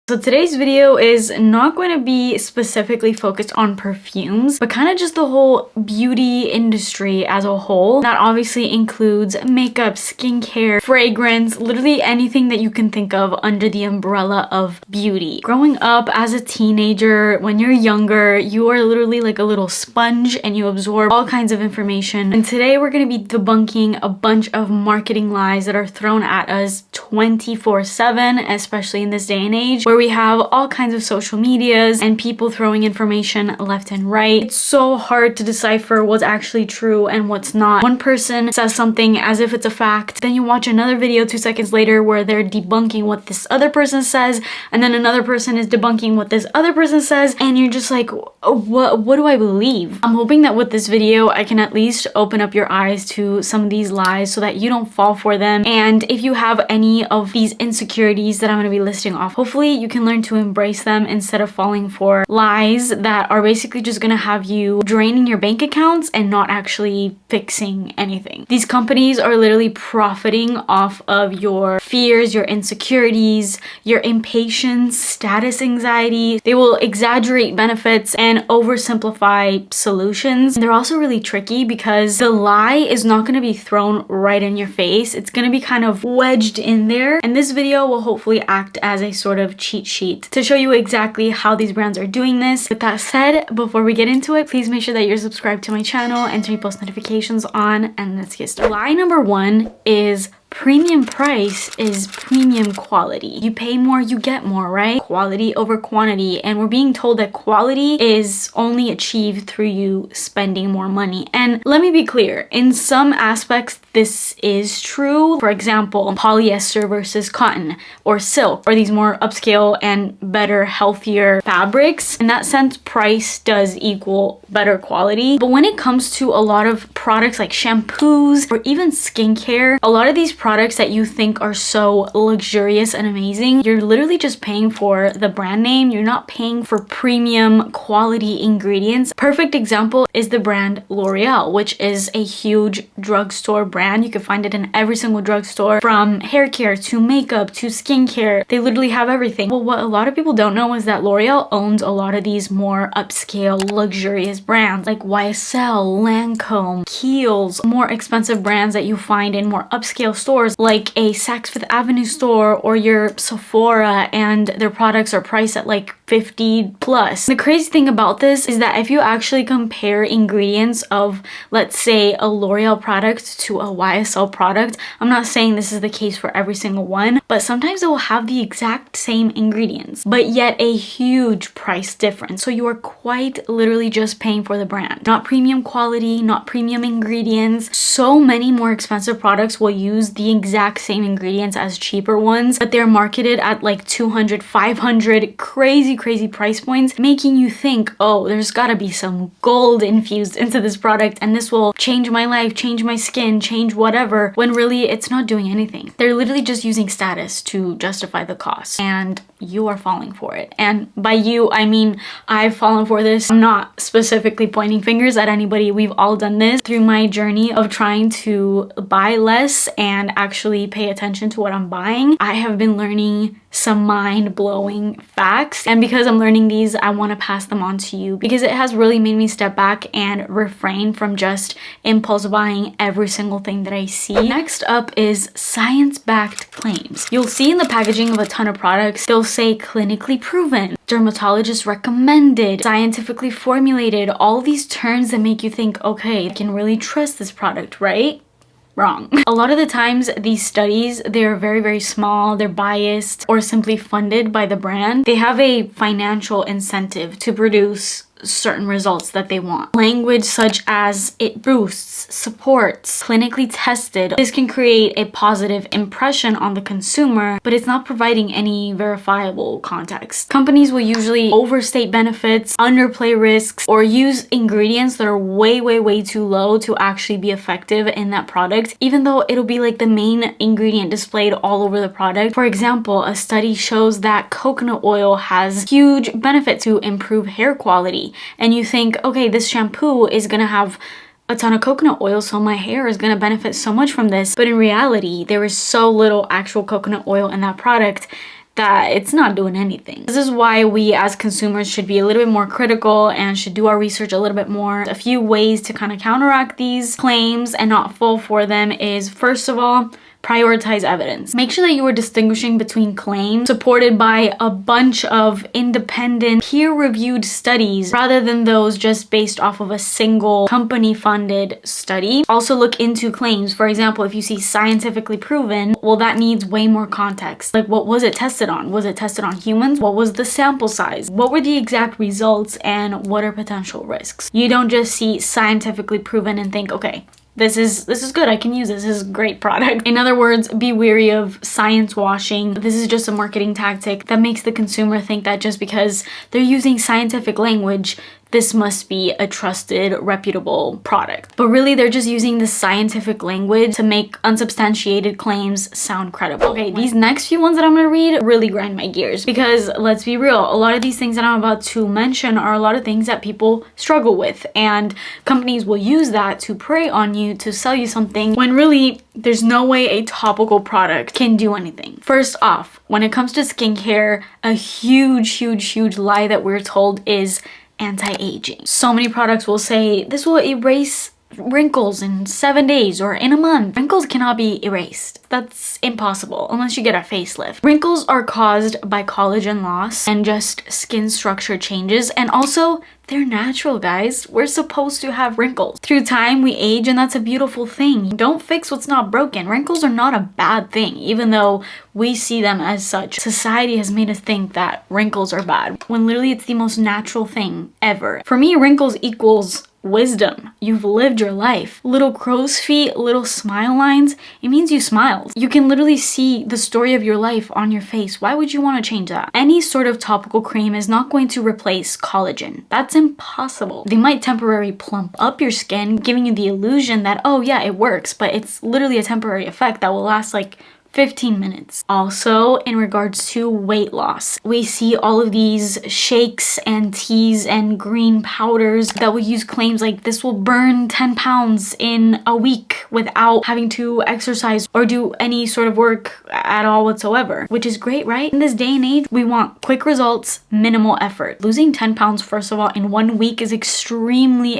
So today's video is not going to be specifically focused on perfumes, but kind of just the whole beauty industry as a whole. That obviously includes makeup, skincare, fragrance, literally anything that you can think of under the umbrella of beauty. Growing up as a teenager, when you're younger, you are literally like a little sponge and you absorb all kinds of information. And today we're going to be debunking a bunch of marketing lies that are thrown at us 24/7, especially in this day and age, where we have all kinds of social medias and people throwing information left and right. It's so hard to decipher what's actually true and what's not. One person says something as if it's a fact, then you watch another video 2 seconds later where they're debunking what this other person says, and then another person is debunking what this other person says, and you're just like, what do I believe? I'm hoping that with this video I can at least open up your eyes to some of these lies so that you don't fall for them. And if you have any of these insecurities that I'm going to be listing off, hopefully you can learn to embrace them instead of falling for lies that are basically just going to have you draining your bank accounts and not actually fixing anything. These companies are literally profiting off of your fears, your insecurities, your impatience, status anxiety. They will exaggerate benefits and oversimplify solutions. And they're also really tricky because the lie is not going to be thrown right in your face. It's going to be kind of wedged in there, and this video will hopefully act as a sort of cheat sheet to show you exactly how these brands are doing this. With that said, before we get into it, please make sure that you're subscribed to my channel and turn your post notifications on, and let's get started. Lie number one is premium price is premium quality. You pay more, you get more, right? Quality over quantity. And we're being told that quality is only achieved through you spending more money. And let me be clear, in some aspects, this is true. For example, polyester versus cotton or silk, or these more upscale and better, healthier fabrics. In that sense, price does equal better quality. But when it comes to a lot of products like shampoos or even skincare, a lot of these products that you think are so luxurious and amazing, you're literally just paying for the brand name. You're not paying for premium quality ingredients. Perfect example is the brand L'Oreal, which is a huge drugstore brand. You can find it in every single drugstore, from hair care to makeup to skincare. They literally have everything. Well, what a lot of people don't know is that L'Oreal owns a lot of these more upscale, luxurious brands like YSL, Lancome, Kiehl's, more expensive brands that you find in more upscale stores like a Saks Fifth Avenue store or your Sephora, and their products are priced at like 50 plus. The crazy thing about this is that if you actually compare ingredients of, let's say, a L'Oreal product to a YSL product, I'm not saying this is the case for every single one, but sometimes it will have the exact same ingredients, but yet a huge price difference. So you are quite literally just paying for the brand. Not premium quality, not premium ingredients. So many more expensive products will use the exact same ingredients as cheaper ones, but they're marketed at like 200, 500, crazy price points, making you think, oh, there's gotta be some gold infused into this product and this will change my life, change my skin, change whatever, when really it's not doing anything. They're literally just using status to justify the cost, and you are falling for it. And by you, I mean I've fallen for this. I'm not specifically pointing fingers at anybody. We've all done this through my journey of trying to buy less and actually pay attention to what I'm buying. I have been learning some mind-blowing facts, and because I'm learning these, I want to pass them on to you because it has really made me step back and refrain from just impulse buying every single thing that I see. Next up is science-backed claims. You'll see in the packaging of a ton of products, they'll say clinically proven, dermatologist recommended, scientifically formulated, all these terms that make you think, okay, I can really trust this product, right? Wrong. A lot of the times these studies, they're very small, they're biased, or simply funded by the brand. They have a financial incentive to produce certain results that they want. Language such as it boosts, supports, clinically tested. This can create a positive impression on the consumer, but it's not providing any verifiable context. Companies will usually overstate benefits, underplay risks, or use ingredients that are way too low to actually be effective in that product, even though it'll be like the main ingredient displayed all over the product. For example, a study shows that coconut oil has huge benefit to improve hair quality. And you think, okay, this shampoo is gonna have a ton of coconut oil, so my hair is gonna benefit so much from this. But in reality, there is so little actual coconut oil in that product that it's not doing anything. This is why we as consumers should be a little bit more critical and should do our research a little bit more. A few ways to kind of counteract these claims and not fall for them is, first of all, prioritize evidence. Make sure that you are distinguishing between claims supported by a bunch of independent peer-reviewed studies rather than those just based off of a single company-funded study. Also look into claims. For example, if you see scientifically proven, well, that needs way more context. Like, what was it tested on? Was it tested on humans? What was the sample size? What were the exact results and what are potential risks? You don't just see scientifically proven and think, okay, this is good, I can use this, this is a great product. In other words, be wary of science washing. This is just a marketing tactic that makes the consumer think that just because they're using scientific language, this must be a trusted, reputable product. But really, they're just using the scientific language to make unsubstantiated claims sound credible. Okay, these next few ones that I'm gonna read really grind my gears because let's be real, a lot of these things that I'm about to mention are a lot of things that people struggle with, and companies will use that to prey on you to sell you something when really there's no way a topical product can do anything. First off, when it comes to skincare, a huge lie that we're told is anti-aging. So many products will say this will erase wrinkles in 7 days or in a month. Wrinkles cannot be erased. That's impossible unless you get a facelift. Wrinkles are caused by collagen loss and just skin structure changes, and also they're natural, guys. We're supposed to have wrinkles. Through time, we age, and that's a beautiful thing. Don't fix what's not broken. Wrinkles are not a bad thing, even though we see them as such. Society has made us think that wrinkles are bad, when literally it's the most natural thing ever. For me, wrinkles equals wisdom. You've lived your life. Little crow's feet, little smile lines, it means you smiled. You can literally see the story of your life on your face. Why would you want to change that? Any sort of topical cream is not going to replace collagen. That's impossible. They might temporarily plump up your skin, giving you the illusion that, oh yeah, it works, but it's literally a temporary effect that will last like 15 minutes. Also, in regards to weight loss, we see all of these shakes and teas and green powders that will use claims like this will burn 10 pounds in a week without having to exercise or do any sort of work at all whatsoever, which is great, right? In this day and age, we want quick results, minimal effort. Losing 10 pounds, first of all, in 1 week is extremely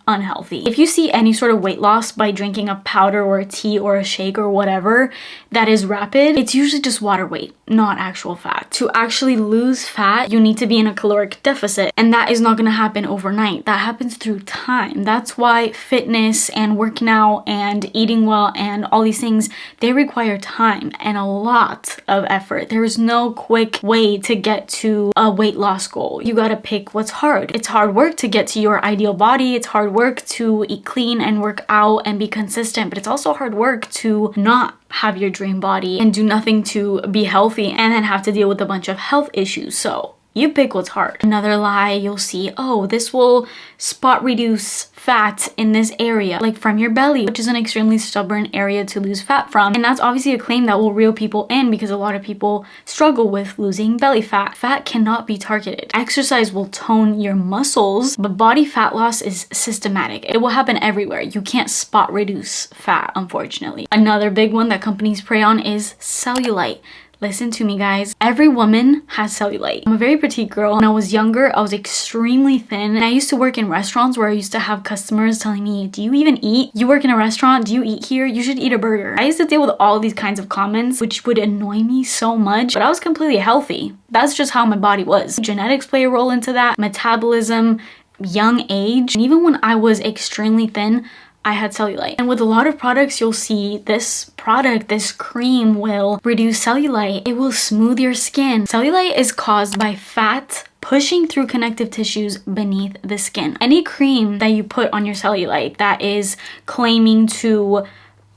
unhealthy. If you see any sort of weight loss by drinking a powder or a tea or a shake or whatever, that is rapid, it's usually just water weight, not actual fat. To actually lose fat, you need to be in a caloric deficit, and that is not going to happen overnight. That happens through time. That's why fitness and working out and eating well and all these things, they require time and a lot of effort. There is no quick way to get to a weight loss goal. You gotta pick what's hard. It's hard work to get to your ideal body. It's hard work to eat clean and work out and be consistent, but it's also hard work to not have your dream body and do nothing to be healthy and then have to deal with a bunch of health issues. So you pick what's hard. Another lie you'll see, oh, this will spot reduce fat in this area, like from your belly, which is an extremely stubborn area to lose fat from. And that's obviously a claim that will reel people in because a lot of people struggle with losing belly fat. Fat cannot be targeted. Exercise will tone your muscles, but body fat loss is systematic. It will happen everywhere. You can't spot reduce fat, unfortunately. Another big one that companies prey on is cellulite. Listen to me, guys. Every woman has cellulite. I'm a very petite girl. When I was younger, I was extremely thin. And I used to work in restaurants where I used to have customers telling me, do you even eat? You work in a restaurant? Do you eat here? You should eat a burger. I used to deal with all these kinds of comments, which would annoy me so much, but I was completely healthy. That's just how my body was. Genetics play a role into that, metabolism, young age. And even when I was extremely thin, I had cellulite. And with a lot of products, you'll see this product, this cream will reduce cellulite. It will smooth your skin. Cellulite is caused by fat pushing through connective tissues beneath the skin. Any cream that you put on your cellulite that is claiming to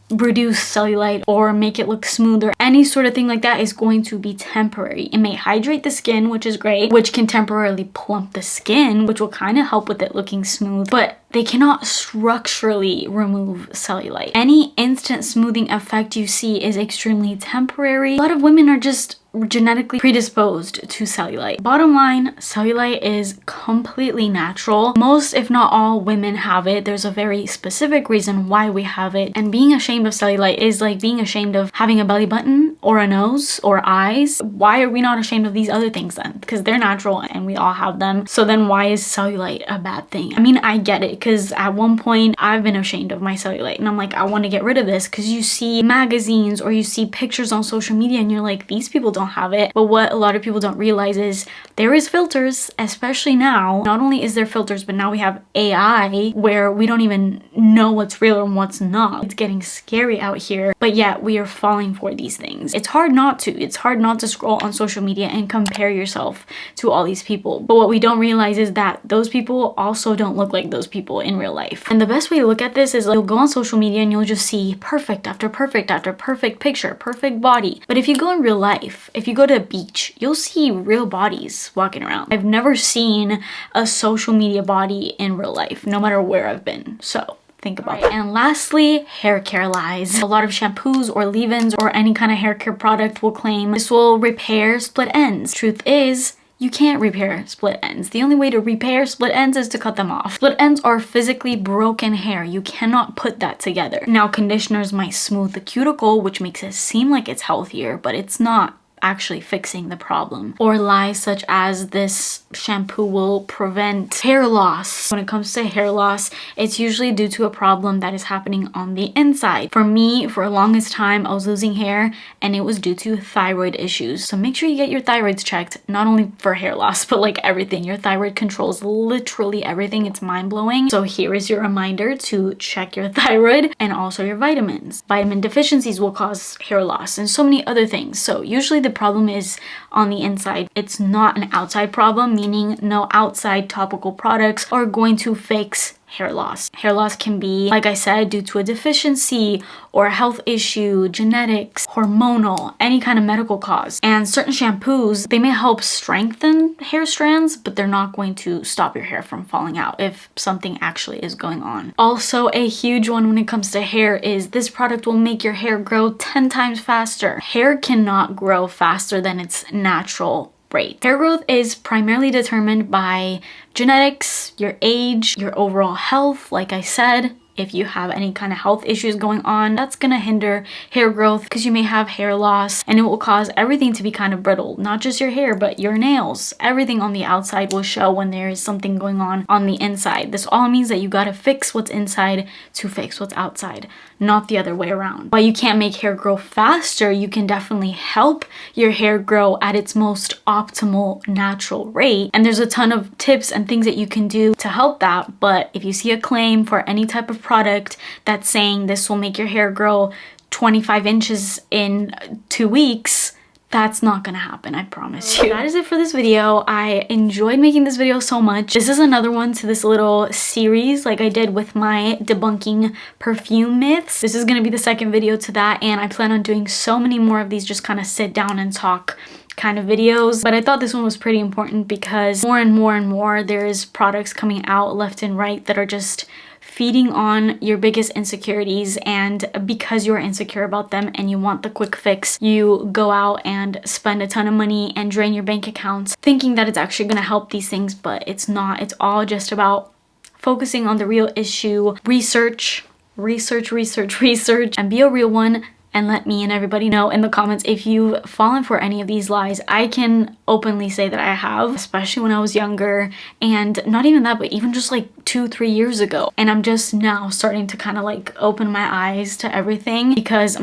reduce cellulite or make it look smoother, any sort of thing like that is going to be temporary. It may hydrate the skin, which is great, which can temporarily plump the skin, which will kind of help with it looking smooth, but they cannot structurally remove cellulite. Any instant smoothing effect you see is extremely temporary. A lot of women are just genetically predisposed to cellulite. Bottom line, cellulite is completely natural. Most, if not all, women have it. There's a very specific reason why we have it. And being ashamed of cellulite is like being ashamed of having a belly button or a nose or eyes. Why are we not ashamed of these other things then? Because they're natural and we all have them. So then why is cellulite a bad thing? I mean, I get it, because at one point I've been ashamed of my cellulite and I'm like, I want to get rid of this, because you see magazines or you see pictures on social media and you're like, these people don't have it. But what a lot of people don't realize is there is filters, especially now. Not only is there filters, but now we have AI where we don't even know what's real and what's not. It's getting scary out here, but yet we are falling for these things. It's hard not to. It's hard not to scroll on social media and compare yourself to all these people. But what we don't realize is that those people also don't look like those people in real life. And the best way to look at this is, like, you'll go on social media and you'll just see perfect after perfect after perfect picture, perfect body. But if you go in real life, if you go to a beach, you'll see real bodies walking around. I've never seen a social media body in real life, no matter where I've been. So think about it. And lastly, hair care lies. A lot of shampoos or leave-ins or any kind of hair care product will claim this will repair split ends. Truth is, you can't repair split ends. The only way to repair split ends is to cut them off. Split ends are physically broken hair. You cannot put that together. Now, conditioners might smooth the cuticle, which makes it seem like it's healthier, but it's not actually fixing the problem. Or lies such as this shampoo will prevent hair loss. When it comes to hair loss, it's usually due to a problem that is happening on the inside. For me, for the longest time, I was losing hair and it was due to thyroid issues. So make sure you get your thyroids checked, not only for hair loss, but like everything. Your thyroid controls literally everything. It's mind-blowing. So here is your reminder to check your thyroid and also your vitamins. Vitamin deficiencies will cause hair loss and so many other things. So usually the problem is on the inside. It's not an outside problem, meaning no outside topical products are going to fix hair loss. Hair loss can be, like I said, due to a deficiency or a health issue, genetics, hormonal, any kind of medical cause. And certain shampoos, they may help strengthen hair strands, but they're not going to stop your hair from falling out if something actually is going on. Also, a huge one when it comes to hair is this product will make your hair grow 10 times faster. Hair cannot grow faster than its natural rate. Hair growth is primarily determined by genetics, your age, your overall health. Like I said, if you have any kind of health issues going on, that's gonna hinder hair growth because you may have hair loss and it will cause everything to be kind of brittle. Not just your hair, but your nails. Everything on the outside will show when there is something going on the inside. This all means that you gotta fix what's inside to fix what's outside, not the other way around. While you can't make hair grow faster, you can definitely help your hair grow at its most optimal natural rate. And there's a ton of tips and things that you can do to help that. But if you see a claim for any type of product that's saying this will make your hair grow 25 inches in 2 weeks, that's not gonna happen, I promise you. That is it for this video. I enjoyed making this video so much. This is another one to this little series like I did with my debunking perfume myths. This is gonna be the second video to that, and I plan on doing so many more of these just kind of sit down and talk kind of videos. But I thought this one was pretty important because more and more there's products coming out left and right that are just feeding on your biggest insecurities, and because you're insecure about them and you want the quick fix, you go out and spend a ton of money and drain your bank accounts thinking that it's actually going to help these things, but it's not. It's all just about focusing on the real issue. Research, and be a real one. And let me and everybody know in the comments if you've fallen for any of these lies. I can openly say that I have, especially when I was younger, and not even that, but even just like 2-3 years ago. And I'm just now starting to kind of like open my eyes to everything because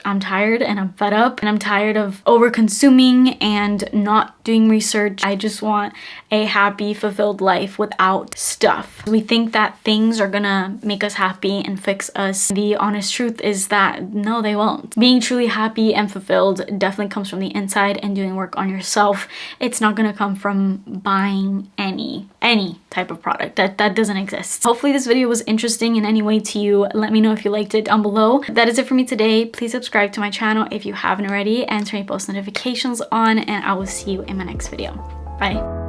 I'm tired and I'm fed up and I'm tired of over consuming and not doing research. I just want a happy, fulfilled life without stuff. We think that things are gonna make us happy and fix us. The honest truth is that no, they won't. Being truly happy and fulfilled definitely comes from the inside and doing work on yourself. It's not gonna come from buying any type of product. That doesn't exist. Hopefully this video was interesting in any way to you. Let me know if you liked it down below. That is it for me today. Please subscribe to my channel if you haven't already and turn your post notifications on, and I will see you in my next video. Bye.